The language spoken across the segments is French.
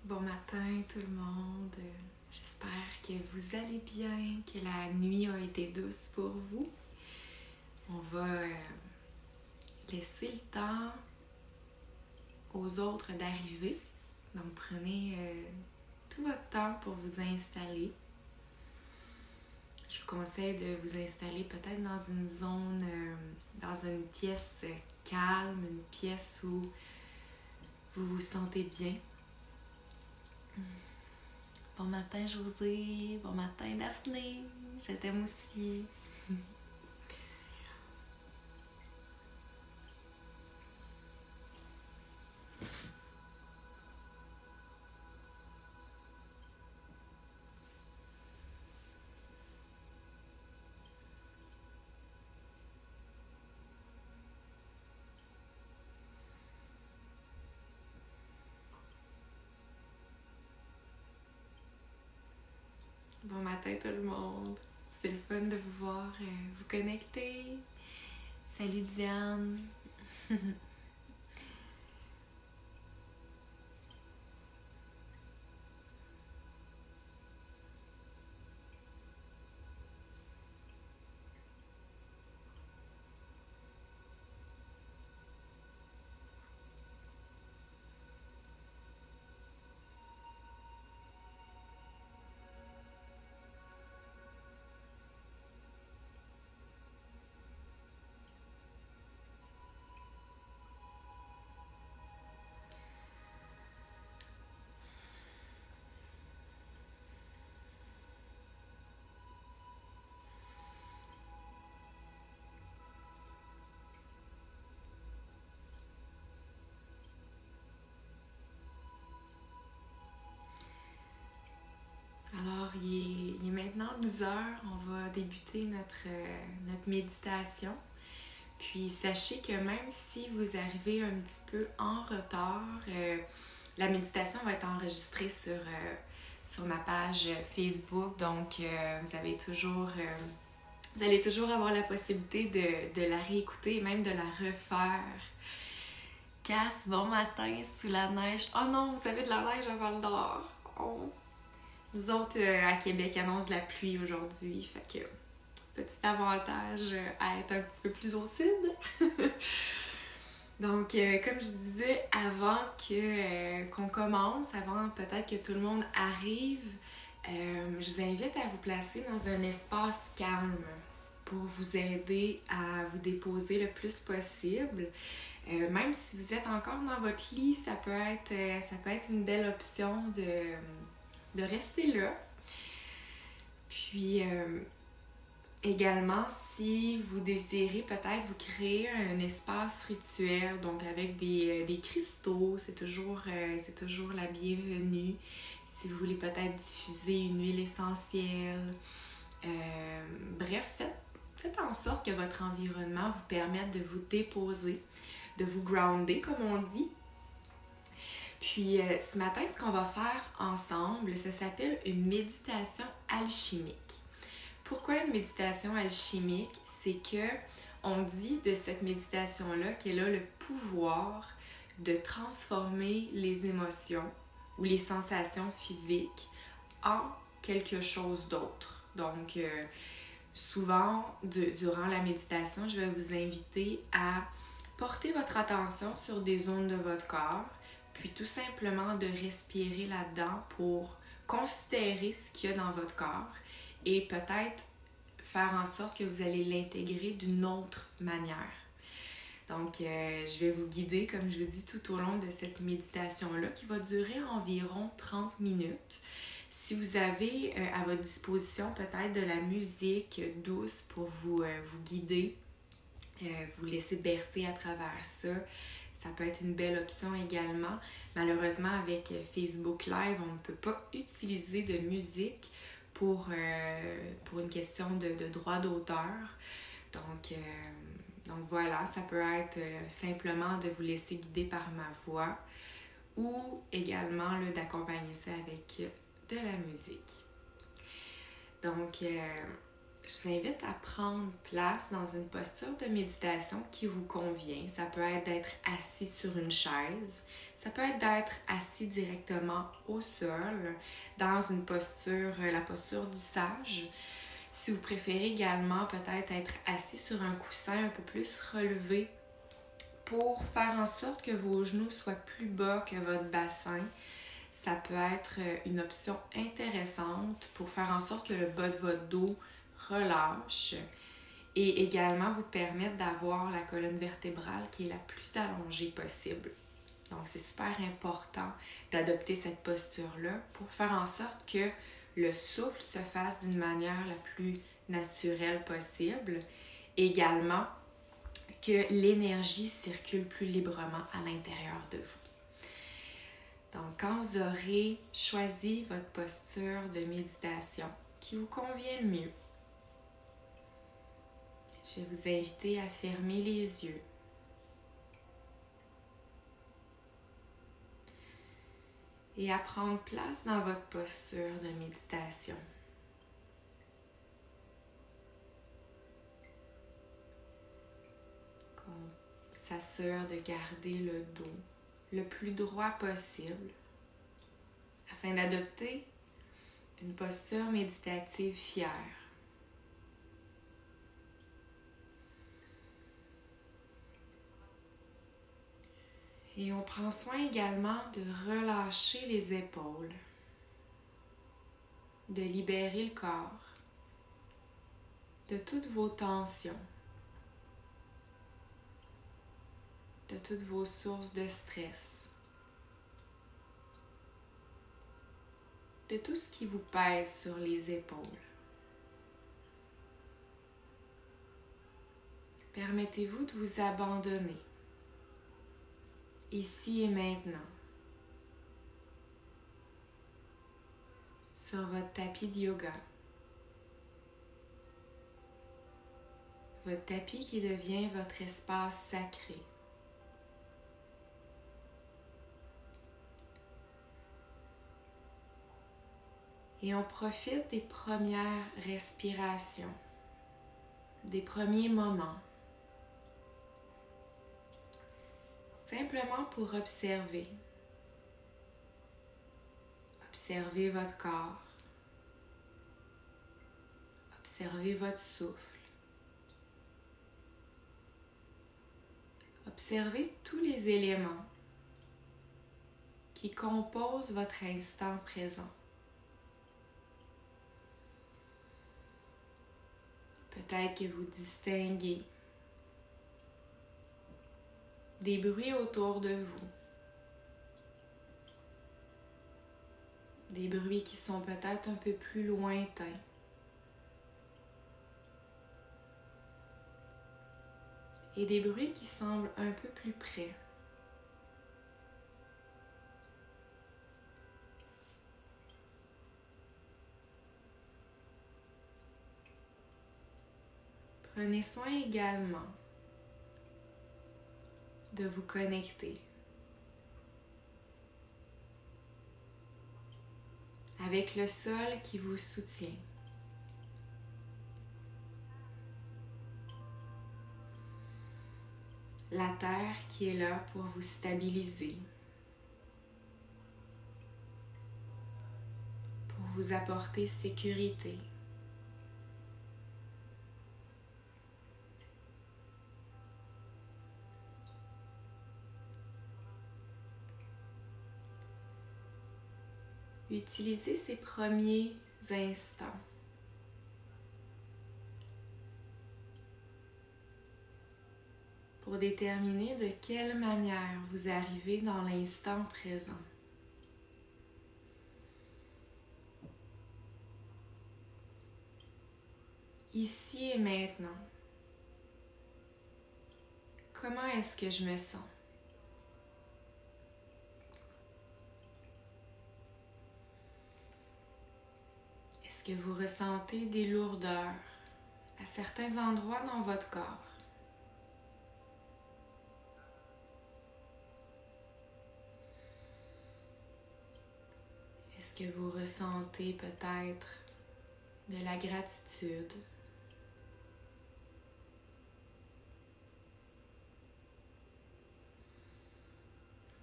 Bon matin tout le monde, j'espère que vous allez bien, que la nuit a été douce pour vous. On va laisser le temps aux autres d'arriver, donc prenez tout votre temps pour vous installer. Je vous conseille de vous installer peut-être dans une zone, dans une pièce calme, une pièce où vous vous sentez bien. Bon matin José, bon matin Daphné, je t'aime aussi. Bon matin tout le monde, c'est le fun de vous voir, vous connecter. Salut Diane. Alors, il est maintenant 10 heures, on va débuter notre méditation. Puis, sachez que même si vous arrivez un petit peu en retard, la méditation va être enregistrée sur ma page Facebook. Donc, vous allez toujours avoir la possibilité de la réécouter et même de la refaire. Cass, bon matin, sous la neige. Oh non, vous avez de la neige à Val-d'Or. Oh. Nous autres, à Québec, annonce de la pluie aujourd'hui. Fait que, petit avantage à être un petit peu plus au sud. Donc, comme je disais, avant qu'on commence, avant peut-être que tout le monde arrive, je vous invite à vous placer dans un espace calme pour vous aider à vous déposer le plus possible. Même si vous êtes encore dans votre lit, ça peut être une belle option de rester là. Puis également, si vous désirez peut-être vous créer un espace rituel, donc avec des cristaux, c'est toujours la bienvenue. Si vous voulez peut-être diffuser une huile essentielle. Bref, faites en sorte que votre environnement vous permette de vous déposer, de vous grounder comme on dit. Puis ce matin, ce qu'on va faire ensemble, ça s'appelle une méditation alchimique. Pourquoi une méditation alchimique? C'est que on dit de cette méditation-là qu'elle a le pouvoir de transformer les émotions ou les sensations physiques en quelque chose d'autre. Donc, souvent, durant la méditation, je vais vous inviter à porter votre attention sur des zones de votre corps, puis tout simplement de respirer là-dedans pour considérer ce qu'il y a dans votre corps et peut-être faire en sorte que vous allez l'intégrer d'une autre manière. Donc, je vais vous guider, comme je vous dis, tout au long de cette méditation-là qui va durer environ 30 minutes. Si vous avez à votre disposition peut-être de la musique douce pour vous guider, vous laisser bercer à travers ça, ça peut être une belle option également. Malheureusement, avec Facebook Live, on ne peut pas utiliser de musique pour une question de droit d'auteur. Donc voilà, ça peut être simplement de vous laisser guider par ma voix ou également d'accompagner ça avec de la musique. Donc, je vous invite à prendre place dans une posture de méditation qui vous convient. Ça peut être d'être assis sur une chaise, ça peut être d'être assis directement au sol, dans une posture, la posture du sage. Si vous préférez également peut-être être assis sur un coussin un peu plus relevé pour faire en sorte que vos genoux soient plus bas que votre bassin. Ça peut être une option intéressante pour faire en sorte que le bas de votre dos relâche et également vous permettre d'avoir la colonne vertébrale qui est la plus allongée possible. Donc, c'est super important d'adopter cette posture-là pour faire en sorte que le souffle se fasse d'une manière la plus naturelle possible. Également, que l'énergie circule plus librement à l'intérieur de vous. Donc, quand vous aurez choisi votre posture de méditation qui vous convient le mieux, je vais vous inviter à fermer les yeux. Et à prendre place dans votre posture de méditation. Qu'on s'assure de garder le dos le plus droit possible afin d'adopter une posture méditative fière. Et on prend soin également de relâcher les épaules, de libérer le corps de toutes vos tensions, de toutes vos sources de stress, de tout ce qui vous pèse sur les épaules. Permettez-vous de vous abandonner, ici et maintenant, sur votre tapis de yoga. Votre tapis qui devient votre espace sacré. Et on profite des premières respirations, des premiers moments. Simplement pour observer. Observez votre corps. Observez votre souffle. Observez tous les éléments qui composent votre instant présent. Peut-être que vous distinguez des bruits autour de vous, des bruits qui sont peut-être un peu plus lointains. Et des bruits qui semblent un peu plus près. Prenez soin également de vous connecter avec le sol qui vous soutient. La terre qui est là pour vous stabiliser, pour vous apporter sécurité. Utilisez ces premiers instants pour déterminer de quelle manière vous arrivez dans l'instant présent. Ici et maintenant, comment est-ce que je me sens? Est-ce que vous ressentez des lourdeurs à certains endroits dans votre corps? Est-ce que vous ressentez peut-être de la gratitude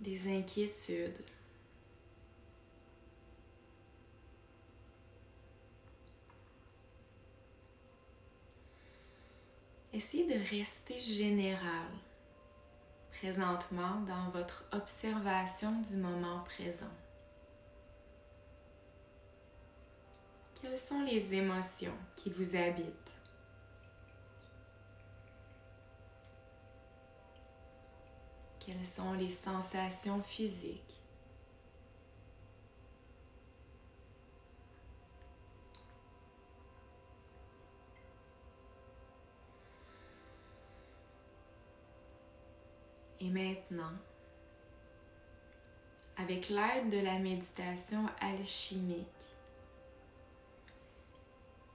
des inquiétudes. Essayez de rester général présentement dans votre observation du moment présent. Quelles sont les émotions qui vous habitent? Quelles sont les sensations physiques? Et maintenant, avec l'aide de la méditation alchimique,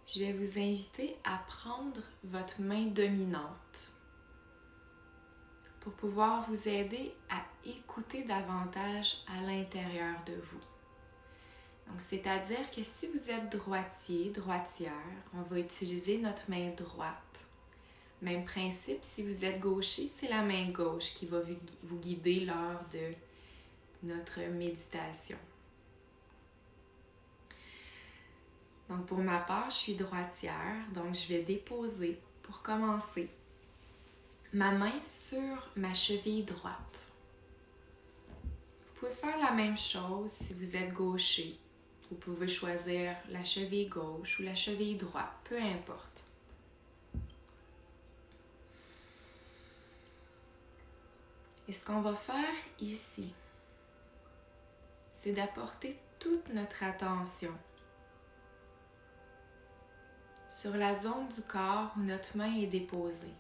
je vais vous inviter à prendre votre main dominante pour pouvoir vous aider à écouter davantage à l'intérieur de vous. Donc, c'est-à-dire que si vous êtes droitier, droitière, on va utiliser notre main droite. Même principe, si vous êtes gaucher, c'est la main gauche qui va vous guider lors de notre méditation. Donc, pour ma part, je suis droitière, donc je vais déposer, pour commencer, ma main sur ma cheville droite. Vous pouvez faire la même chose si vous êtes gaucher. Vous pouvez choisir la cheville gauche ou la cheville droite, peu importe. Et ce qu'on va faire ici, c'est d'apporter toute notre attention sur la zone du corps où notre main est déposée.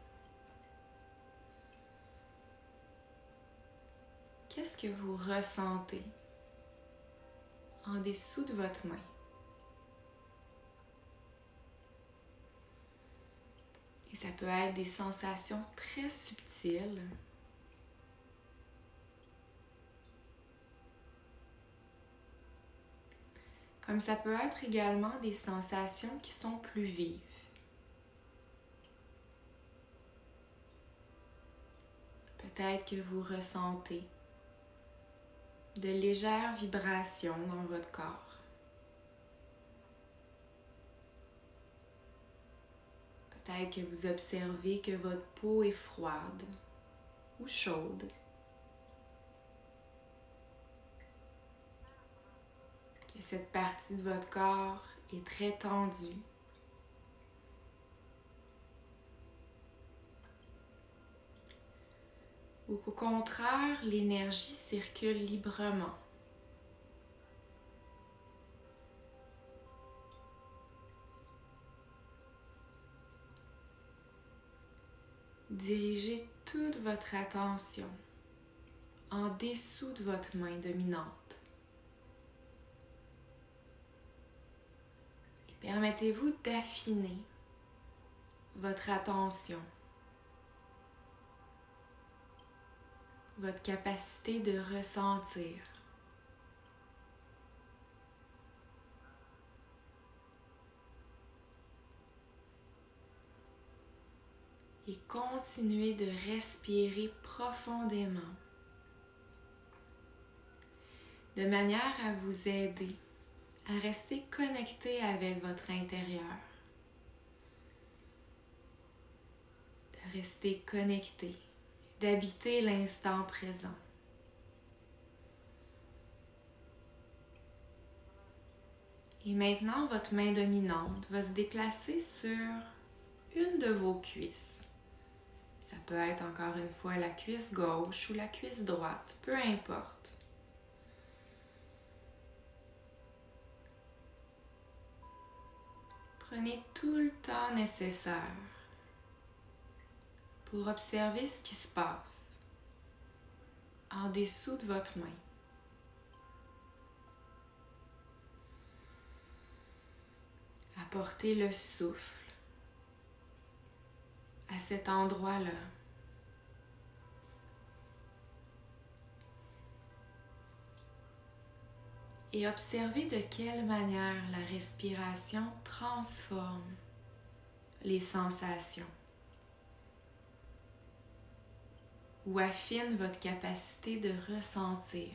Qu'est-ce que vous ressentez en dessous de votre main? Et ça peut être des sensations très subtiles. Comme ça peut être également des sensations qui sont plus vives. Peut-être que vous ressentez de légères vibrations dans votre corps. Peut-être que vous observez que votre peau est froide ou chaude. Que cette partie de votre corps est très tendue. Ou qu'au contraire, l'énergie circule librement. Dirigez toute votre attention en dessous de votre main dominante. Et permettez-vous d'affiner votre attention, votre capacité de ressentir. Et continuez de respirer profondément de manière à vous aider à rester connecté avec votre intérieur, de rester connecté, d'habiter l'instant présent. Et maintenant, votre main dominante va se déplacer sur une de vos cuisses. Ça peut être encore une fois la cuisse gauche ou la cuisse droite, peu importe. Prenez tout le temps nécessaire pour observer ce qui se passe en dessous de votre main. Apportez le souffle à cet endroit-là. Et observez de quelle manière la respiration transforme les sensations ou affine votre capacité de ressentir.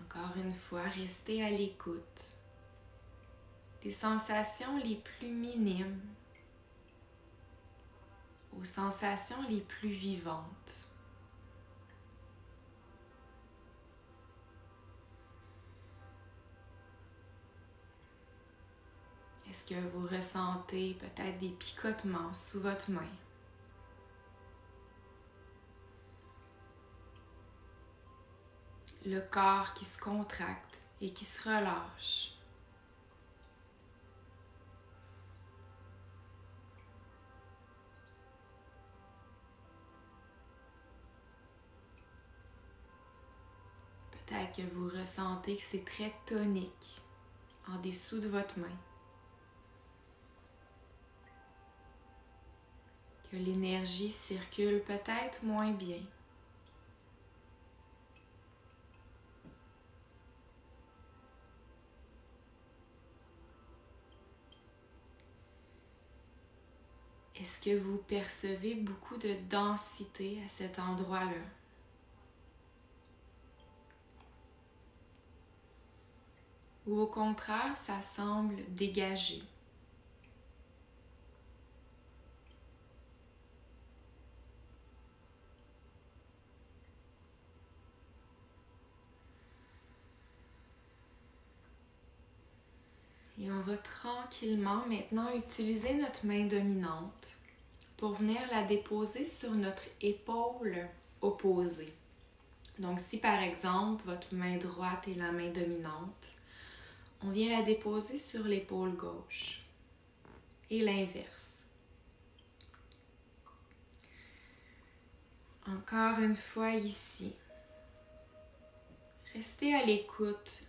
Encore une fois, restez à l'écoute des sensations les plus minimes aux sensations les plus vivantes. Est-ce que vous ressentez peut-être des picotements sous votre main? Le corps qui se contracte et qui se relâche. Peut-être que vous ressentez que c'est très tonique en dessous de votre main. Que l'énergie circule peut-être moins bien. Est-ce que vous percevez beaucoup de densité à cet endroit-là? Ou au contraire, ça semble dégagé? Et on va tranquillement maintenant utiliser notre main dominante pour venir la déposer sur notre épaule opposée. Donc si par exemple votre main droite est la main dominante, on vient la déposer sur l'épaule gauche et l'inverse. Encore une fois ici, restez à l'écoute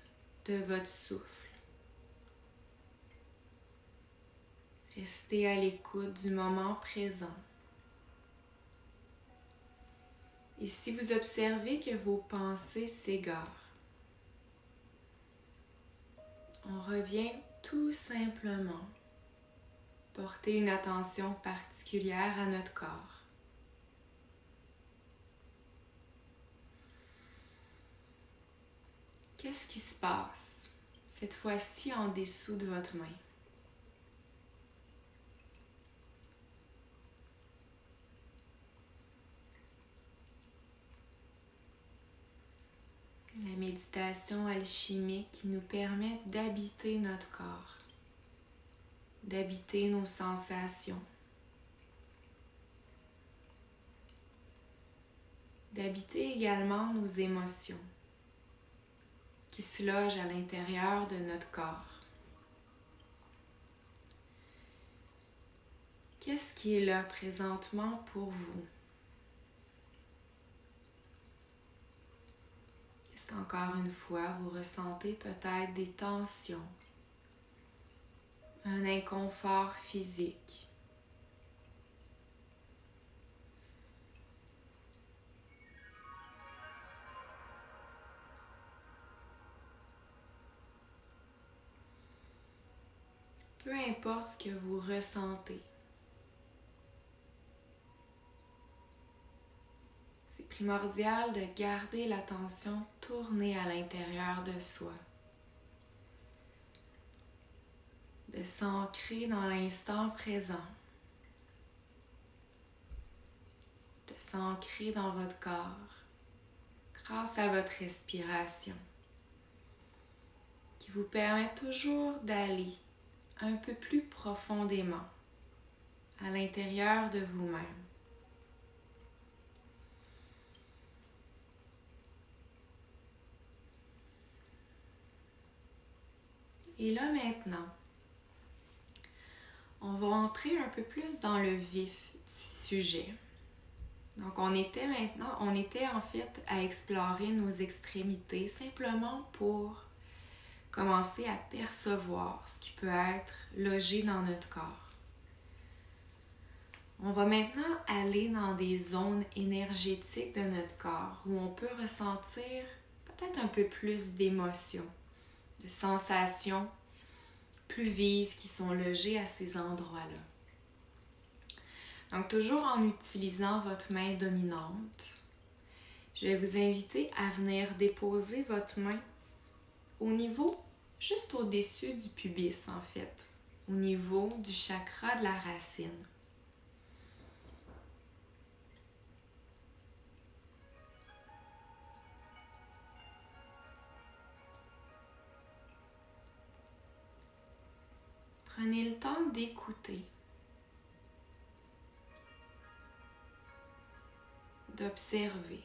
de votre souffle. Restez à l'écoute du moment présent. Et si vous observez que vos pensées s'égarent, on revient tout simplement porter une attention particulière à notre corps. Qu'est-ce qui se passe cette fois-ci en dessous de votre main? La méditation alchimique qui nous permet d'habiter notre corps, d'habiter nos sensations, d'habiter également nos émotions qui se logent à l'intérieur de notre corps. Qu'est-ce qui est là présentement pour vous? Est-ce qu'encore une fois, vous ressentez peut-être des tensions, un inconfort physique? Peu importe ce que vous ressentez, c'est primordial de garder l'attention tournée à l'intérieur de soi, de s'ancrer dans l'instant présent, de s'ancrer dans votre corps grâce à votre respiration qui vous permet toujours d'aller un peu plus profondément à l'intérieur de vous-même. Et là maintenant, on va entrer un peu plus dans le vif du sujet. Donc on était en fait à explorer nos extrémités simplement pour commencer à percevoir ce qui peut être logé dans notre corps. On va maintenant aller dans des zones énergétiques de notre corps où on peut ressentir peut-être un peu plus d'émotions, de sensations plus vives qui sont logées à ces endroits-là. Donc, toujours en utilisant votre main dominante, je vais vous inviter à venir déposer votre main au niveau, juste au-dessus du pubis en fait, au niveau du chakra de la racine. Prenez le temps d'écouter, d'observer.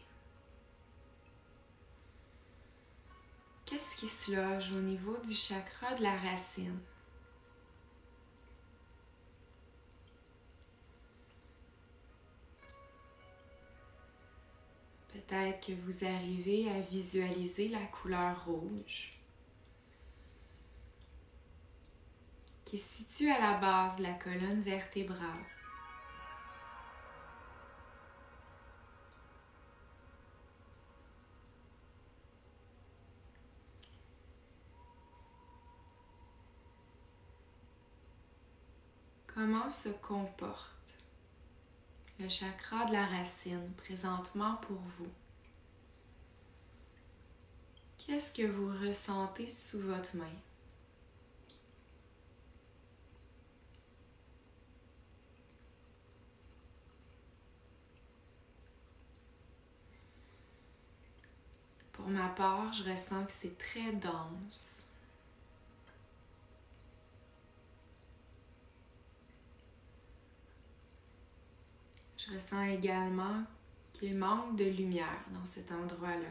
Qu'est-ce qui se loge au niveau du chakra de la racine? Peut-être que vous arrivez à visualiser la couleur rouge qui se situe à la base de la colonne vertébrale. Comment se comporte le chakra de la racine présentement pour vous? Qu'est-ce que vous ressentez sous votre main? Pour ma part, je ressens que c'est très dense. Je ressens également qu'il manque de lumière dans cet endroit-là.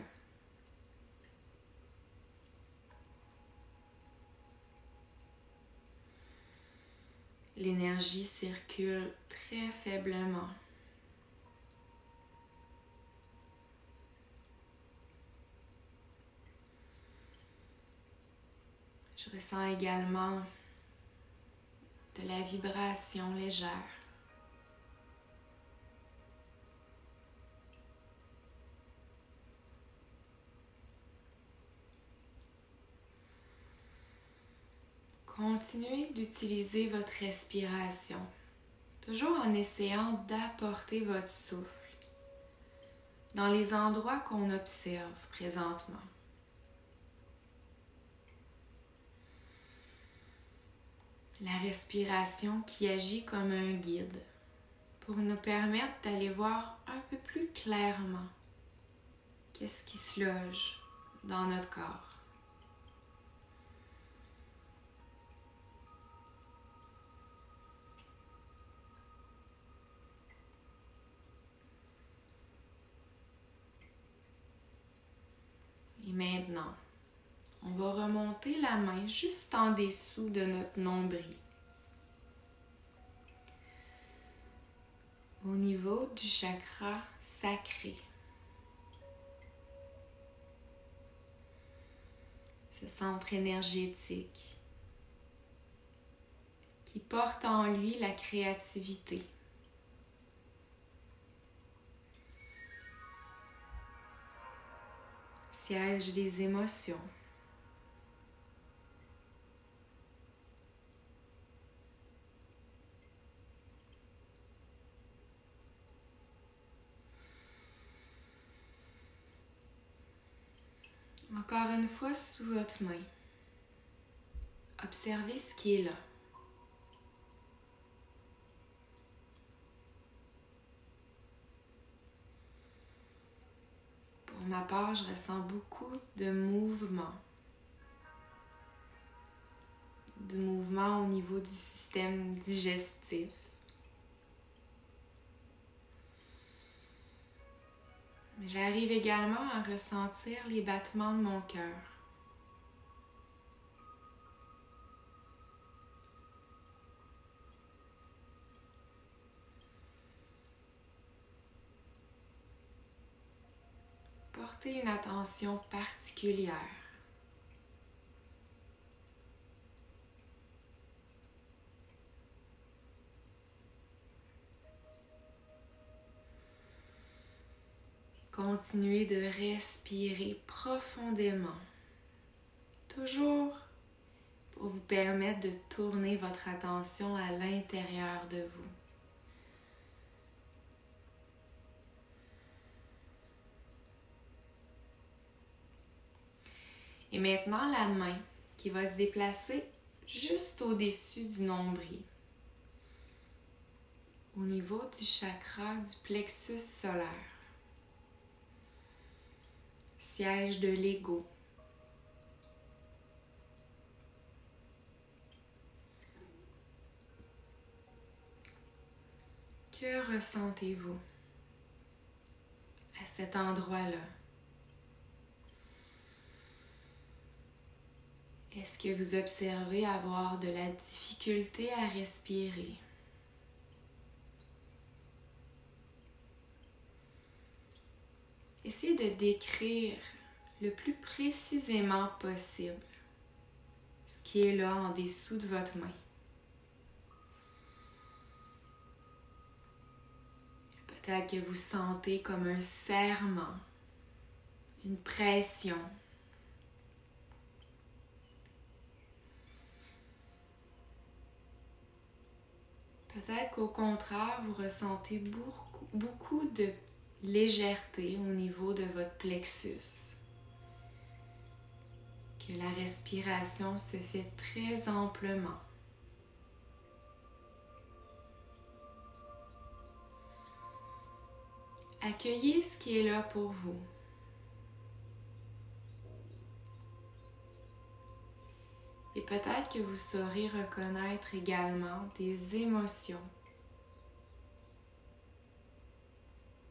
L'énergie circule très faiblement. Je ressens également de la vibration légère. Continuez d'utiliser votre respiration, toujours en essayant d'apporter votre souffle dans les endroits qu'on observe présentement. La respiration qui agit comme un guide pour nous permettre d'aller voir un peu plus clairement qu'est-ce qui se loge dans notre corps. Et maintenant, on va remonter la main juste en dessous de notre nombril. Au niveau du chakra sacré. Ce centre énergétique qui porte en lui la créativité. Siège des émotions. Encore une fois sous votre main. Observez ce qui est là. Pour ma part, je ressens beaucoup de mouvement. Du mouvement au niveau du système digestif. Mais j'arrive également à ressentir les battements de mon cœur. Portez une attention particulière continuez de respirer profondément Toujours pour vous permettre de tourner votre attention à l'intérieur de vous. Et maintenant, la main qui va se déplacer juste au-dessus du nombril, au niveau du chakra du plexus solaire, siège de l'ego. Que ressentez-vous à cet endroit-là? Est-ce que vous observez avoir de la difficulté à respirer? Essayez de décrire le plus précisément possible ce qui est là en dessous de votre main. Peut-être que vous sentez comme un serrement, une pression. Peut-être qu'au contraire, vous ressentez beaucoup de légèreté au niveau de votre plexus. Que la respiration se fait très amplement. Accueillez ce qui est là pour vous. Et peut-être que vous saurez reconnaître également des émotions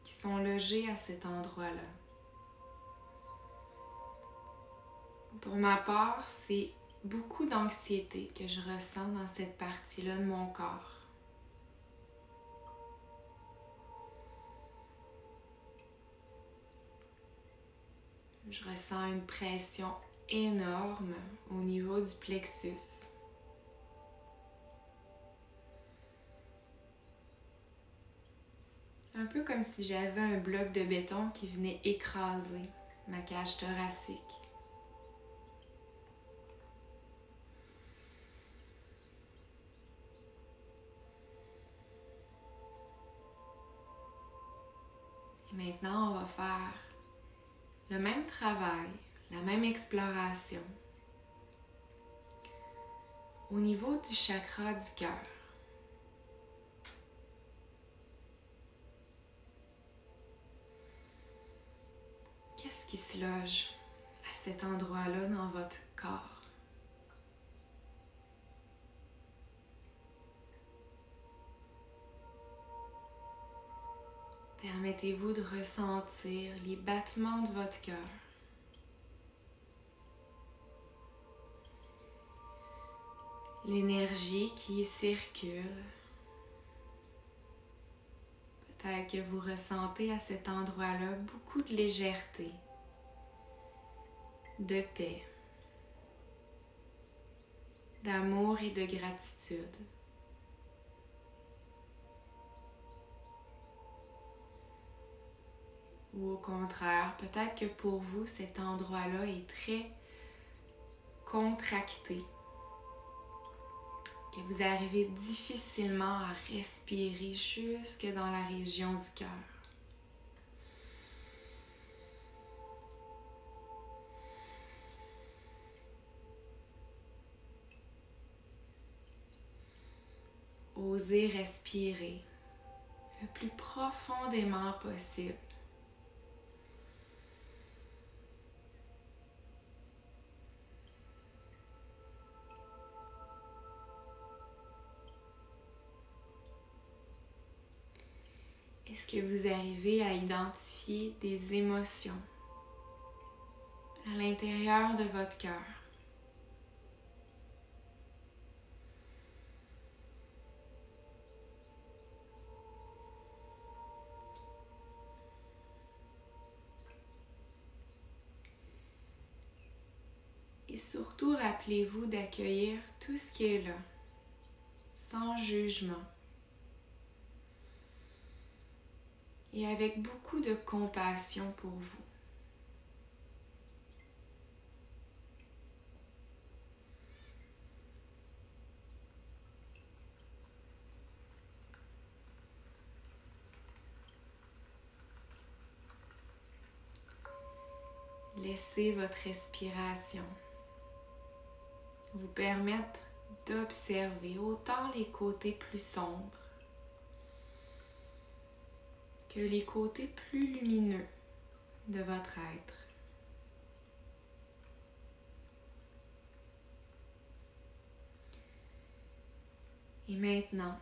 qui sont logées à cet endroit-là. Pour ma part, c'est beaucoup d'anxiété que je ressens dans cette partie-là de mon corps. Je ressens une pression énorme au niveau du plexus. Un peu comme si j'avais un bloc de béton qui venait écraser ma cage thoracique. Et maintenant, on va faire le même travail, la même exploration au niveau du chakra du cœur. Qu'est-ce qui se loge à cet endroit-là dans votre corps? Permettez-vous de ressentir les battements de votre cœur. L'énergie qui y circule. Peut-être que vous ressentez à cet endroit-là beaucoup de légèreté, de paix, d'amour et de gratitude. Ou au contraire, peut-être que pour vous, cet endroit-là est très contracté, que vous arrivez difficilement à respirer jusque dans la région du cœur. Osez respirer le plus profondément possible. Est-ce que vous arrivez à identifier des émotions à l'intérieur de votre cœur? Et surtout, rappelez-vous d'accueillir tout ce qui est là, sans jugement. Et avec beaucoup de compassion pour vous. laissez votre respiration vous permettre d'observer autant les côtés plus sombres que les côtés plus lumineux de votre être. Et maintenant,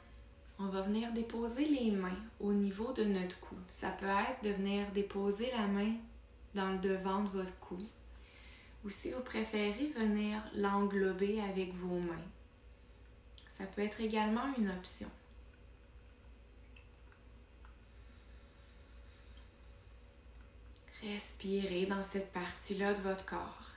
on va venir déposer les mains au niveau de notre cou. Ça peut être de venir déposer la main dans le devant de votre cou. Ou si vous préférez, venir l'englober avec vos mains. Ça peut être également une option. Respirez dans cette partie-là de votre corps.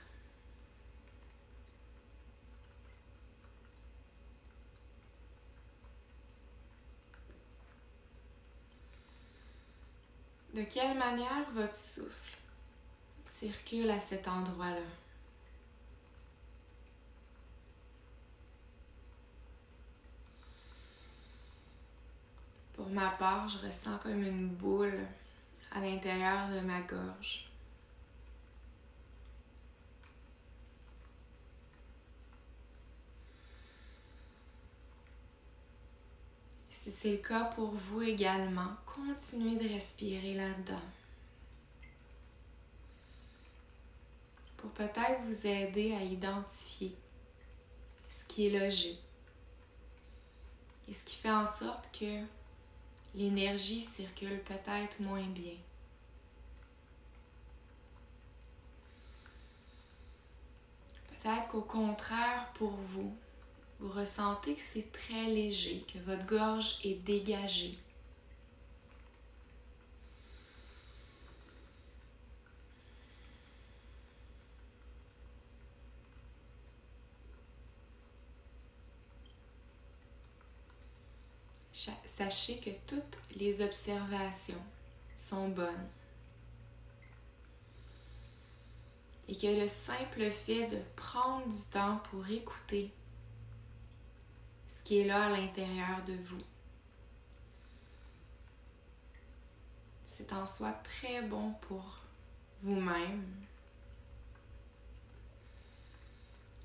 De quelle manière votre souffle circule à cet endroit-là? Pour ma part, je ressens comme une boule à l'intérieur de ma gorge. Si c'est le cas pour vous également, continuez de respirer là-dedans. Pour peut-être vous aider à identifier ce qui est logé et ce qui fait en sorte que l'énergie circule peut-être moins bien. Peut-être qu'au contraire, pour vous, vous ressentez que c'est très léger, que votre gorge est dégagée. Sachez que toutes les observations sont bonnes et que le simple fait de prendre du temps pour écouter ce qui est là à l'intérieur de vous, c'est en soi très bon pour vous-même.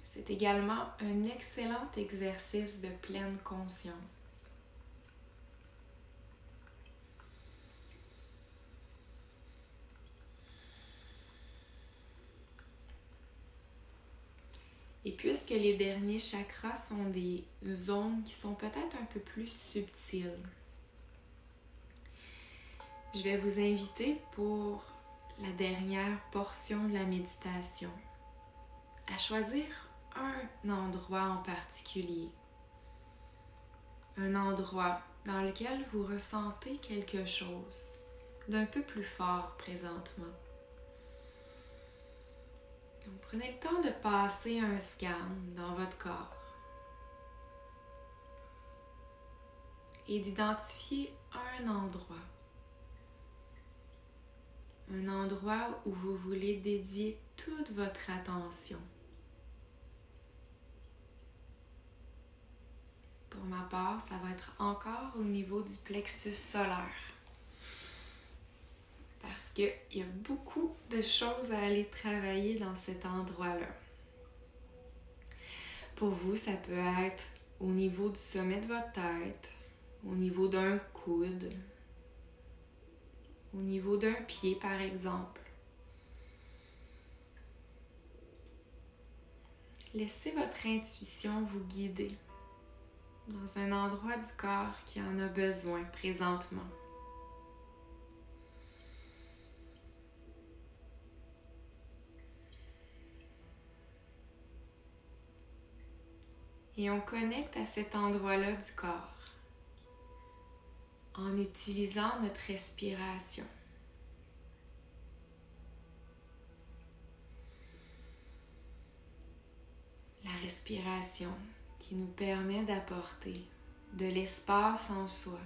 C'est également un excellent exercice de pleine conscience. Et puisque les derniers chakras sont des zones qui sont peut-être un peu plus subtiles, je vais vous inviter pour la dernière portion de la méditation à choisir un endroit en particulier. Un endroit dans lequel vous ressentez quelque chose d'un peu plus fort présentement. Donc, prenez le temps de passer un scan dans votre corps et d'identifier un endroit. Un endroit où vous voulez dédier toute votre attention. Pour ma part, ça va être encore au niveau du plexus solaire. Parce qu'il y a beaucoup de choses à aller travailler dans cet endroit-là. Pour vous, ça peut être au niveau du sommet de votre tête, au niveau d'un coude, au niveau d'un pied par exemple. Laissez votre intuition vous guider dans un endroit du corps qui en a besoin présentement. Et on connecte à cet endroit-là du corps en utilisant notre respiration. La respiration qui nous permet d'apporter de l'espace en soi.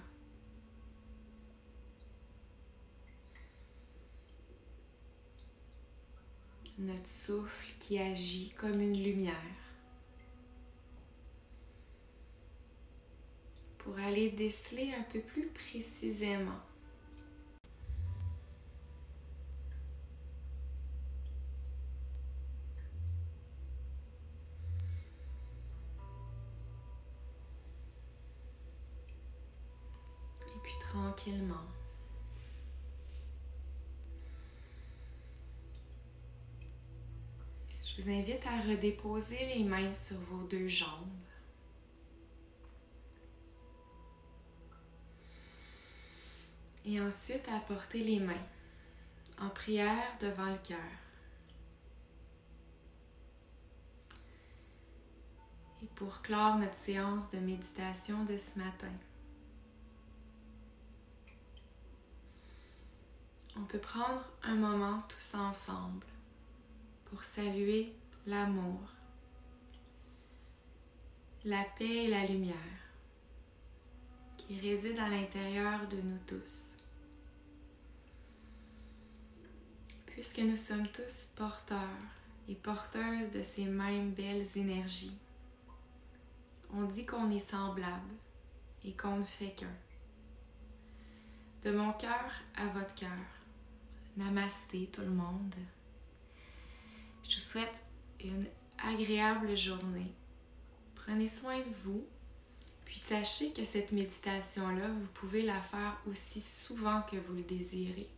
Notre souffle qui agit comme une lumière pour aller déceler un peu plus précisément puis tranquillement. Je vous invite à redéposer les mains sur vos deux jambes. Et ensuite à porter les mains en prière devant le cœur. Et pour clore notre séance de méditation de ce matin, on peut prendre un moment tous ensemble pour saluer l'amour, la paix et la lumière qui résident à l'intérieur de nous tous. Puisque nous sommes tous porteurs et porteuses de ces mêmes belles énergies, on dit qu'on est semblable et qu'on ne fait qu'un. De mon cœur à votre cœur, namasté tout le monde. Je vous souhaite une agréable journée. Prenez soin de vous, puis sachez que cette méditation-là, vous pouvez la faire aussi souvent que vous le désirez.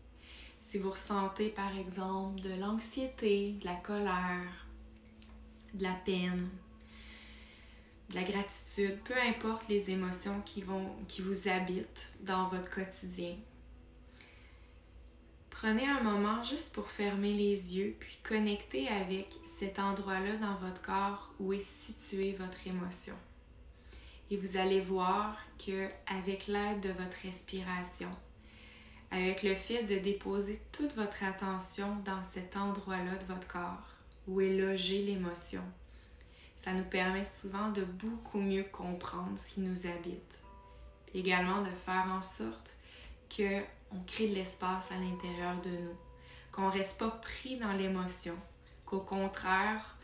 Si vous ressentez par exemple de l'anxiété, de la colère, de la peine, de la gratitude, peu importe les émotions qui vous habitent dans votre quotidien, prenez un moment juste pour fermer les yeux puis connecter avec cet endroit-là dans votre corps où est située votre émotion. Et vous allez voir qu'avec l'aide de votre respiration, avec le fait de déposer toute votre attention dans cet endroit-là de votre corps où est logée l'émotion, ça nous permet souvent de beaucoup mieux comprendre ce qui nous habite. Puis également de faire en sorte qu'on crée de l'espace à l'intérieur de nous, qu'on ne reste pas pris dans l'émotion, qu'au contraire,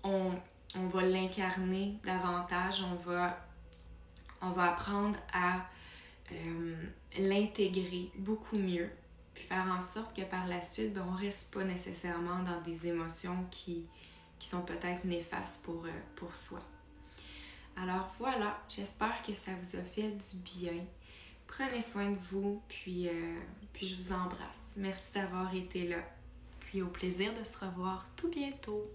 on va l'incarner davantage, on va apprendre à l'intégrer beaucoup mieux, puis faire en sorte que par la suite, on ne reste pas nécessairement dans des émotions qui sont peut-être néfastes pour soi. Alors voilà, j'espère que ça vous a fait du bien. Prenez soin de vous, puis je vous embrasse. Merci d'avoir été là. Puis au plaisir de se revoir tout bientôt.